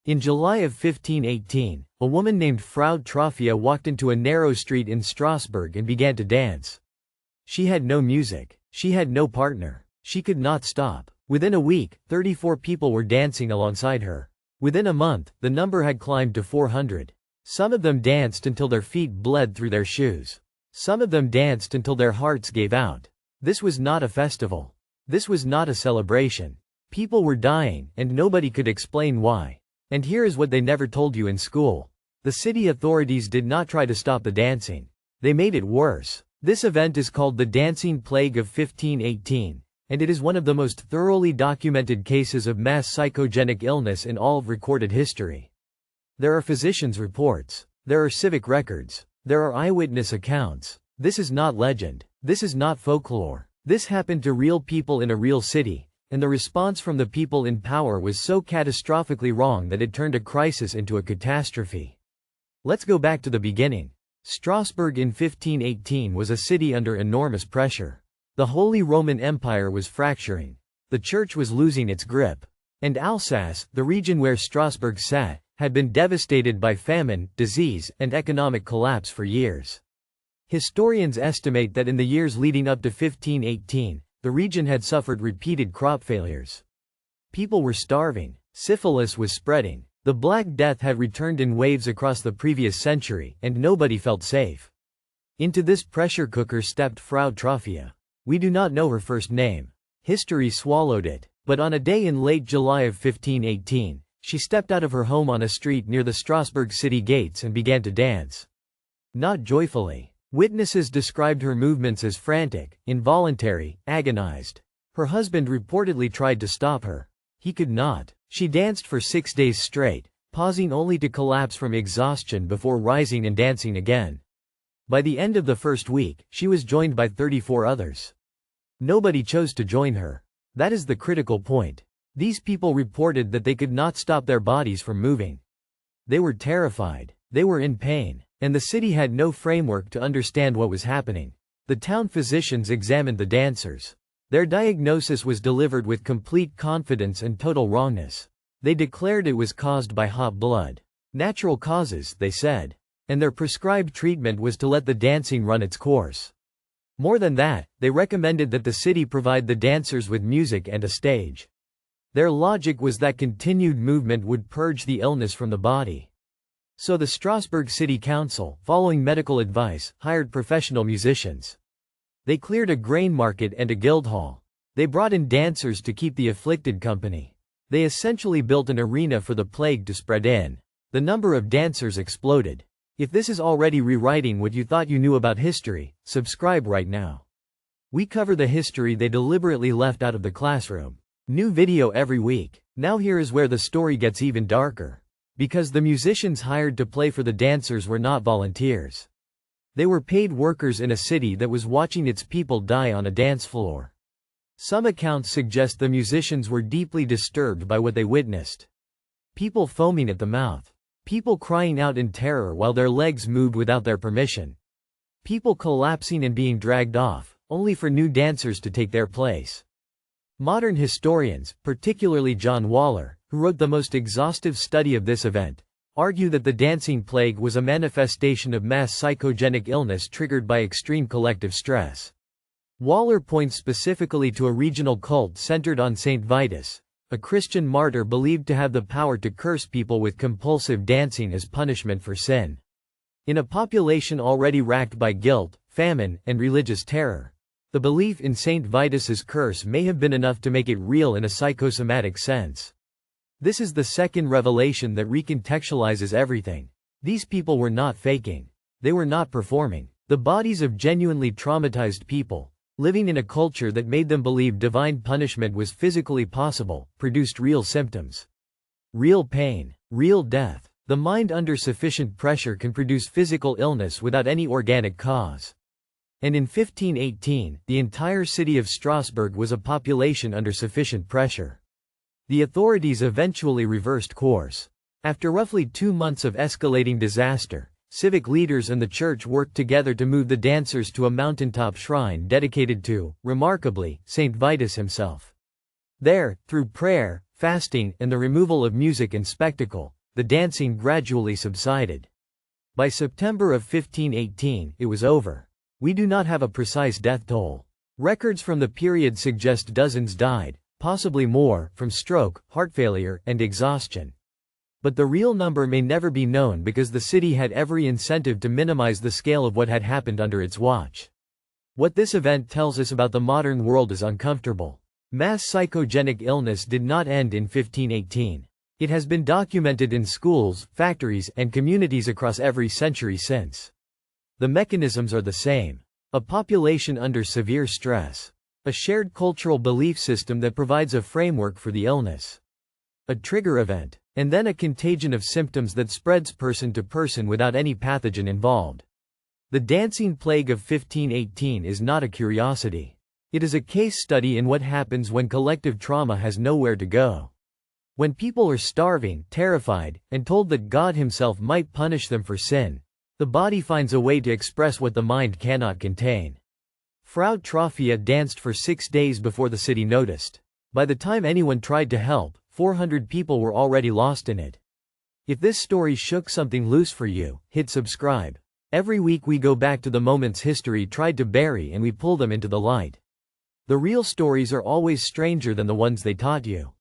In July of 1518, a woman named Frau Troffea walked into a narrow street in Strasbourg and began to dance. She had no music. She had no partner. She could not stop. Within a week, 34 people were dancing alongside her. Within a month, the number had climbed to 400. Some of them danced until their feet bled through their shoes. Some of them danced until their hearts gave out. This was not a festival. This was not a celebration. People were dying, and nobody could explain why. And here is what they never told you in school. The city authorities did not try to stop the dancing. They made it worse. This event is called the Dancing Plague of 1518, and it is one of the most thoroughly documented cases of mass psychogenic illness in all of recorded history. There are physicians' reports. There are civic records. There are eyewitness accounts. This is not legend. This is not folklore. This happened to real people in a real city, and the response from the people in power was so catastrophically wrong that it turned a crisis into a catastrophe. Let's go back to the beginning. Strasbourg in 1518 was a city under enormous pressure. The Holy Roman Empire was fracturing. The Church was losing its grip. And Alsace, the region where Strasbourg sat, had been devastated by famine, disease, and economic collapse for years. Historians estimate that in the years leading up to 1518, the region had suffered repeated crop failures. People were starving. Syphilis was spreading. The Black Death had returned in waves across the previous century, and nobody felt safe. Into this pressure cooker stepped Frau Troffea. We do not know her first name. History swallowed it. But on a day in late July of 1518, she stepped out of her home on a street near the Strasbourg city gates and began to dance. Not joyfully. Witnesses described her movements as frantic, involuntary, agonized. Her husband reportedly tried to stop her. He could not. She danced for 6 days straight, pausing only to collapse from exhaustion before rising and dancing again. By the end of the first week, she was joined by 34 others. Nobody chose to join her. That is the critical point. These people reported that they could not stop their bodies from moving. They were terrified. They were in pain. And the city had no framework to understand what was happening. The town physicians examined the dancers. Their diagnosis was delivered with complete confidence and total wrongness. They declared it was caused by hot blood. Natural causes, they said. And their prescribed treatment was to let the dancing run its course. More than that, they recommended that the city provide the dancers with music and a stage. Their logic was that continued movement would purge the illness from the body. So the Strasbourg City Council, following medical advice, hired professional musicians. They cleared a grain market and a guild hall. They brought in dancers to keep the afflicted company. They essentially built an arena for the plague to spread in. The number of dancers exploded. If this is already rewriting what you thought you knew about history, subscribe right now. We cover the history they deliberately left out of the classroom. New video every week. Now here is where the story gets even darker. Because the musicians hired to play for the dancers were not volunteers. They were paid workers in a city that was watching its people die on a dance floor. Some accounts suggest the musicians were deeply disturbed by what they witnessed. People foaming at the mouth. People crying out in terror while their legs moved without their permission. People collapsing and being dragged off, only for new dancers to take their place. Modern historians, particularly John Waller, who wrote the most exhaustive study of this event, argue that the dancing plague was a manifestation of mass psychogenic illness triggered by extreme collective stress. Waller points specifically to a regional cult centered on Saint Vitus, a Christian martyr believed to have the power to curse people with compulsive dancing as punishment for sin. In a population already racked by guilt, famine, and religious terror, the belief in Saint Vitus's curse may have been enough to make it real in a psychosomatic sense. This is the second revelation that recontextualizes everything. These people were not faking. They were not performing. The bodies of genuinely traumatized people, living in a culture that made them believe divine punishment was physically possible, produced real symptoms. Real pain. Real death. The mind under sufficient pressure can produce physical illness without any organic cause. And in 1518, the entire city of Strasbourg was a population under sufficient pressure. The authorities eventually reversed course. After roughly 2 months of escalating disaster, civic leaders and the church worked together to move the dancers to a mountaintop shrine dedicated to, remarkably, Saint Vitus himself. There, through prayer, fasting, and the removal of music and spectacle, the dancing gradually subsided. By September of 1518, it was over. We do not have a precise death toll. Records from the period suggest dozens died, possibly more, from stroke, heart failure, and exhaustion. But the real number may never be known because the city had every incentive to minimize the scale of what had happened under its watch. What this event tells us about the modern world is uncomfortable. Mass psychogenic illness did not end in 1518. It has been documented in schools, factories, and communities across every century since. The mechanisms are the same. A population under severe stress. A shared cultural belief system that provides a framework for the illness. A trigger event, and then a contagion of symptoms that spreads person to person without any pathogen involved. The dancing plague of 1518 is not a curiosity. It is a case study in what happens when collective trauma has nowhere to go. When people are starving, terrified, and told that God himself might punish them for sin, the body finds a way to express what the mind cannot contain. Frau Trophia danced for 6 days before the city noticed. By the time anyone tried to help, 400 people were already lost in it. If this story shook something loose for you, hit subscribe. Every week we go back to the moments history tried to bury and we pull them into the light. The real stories are always stranger than the ones they taught you.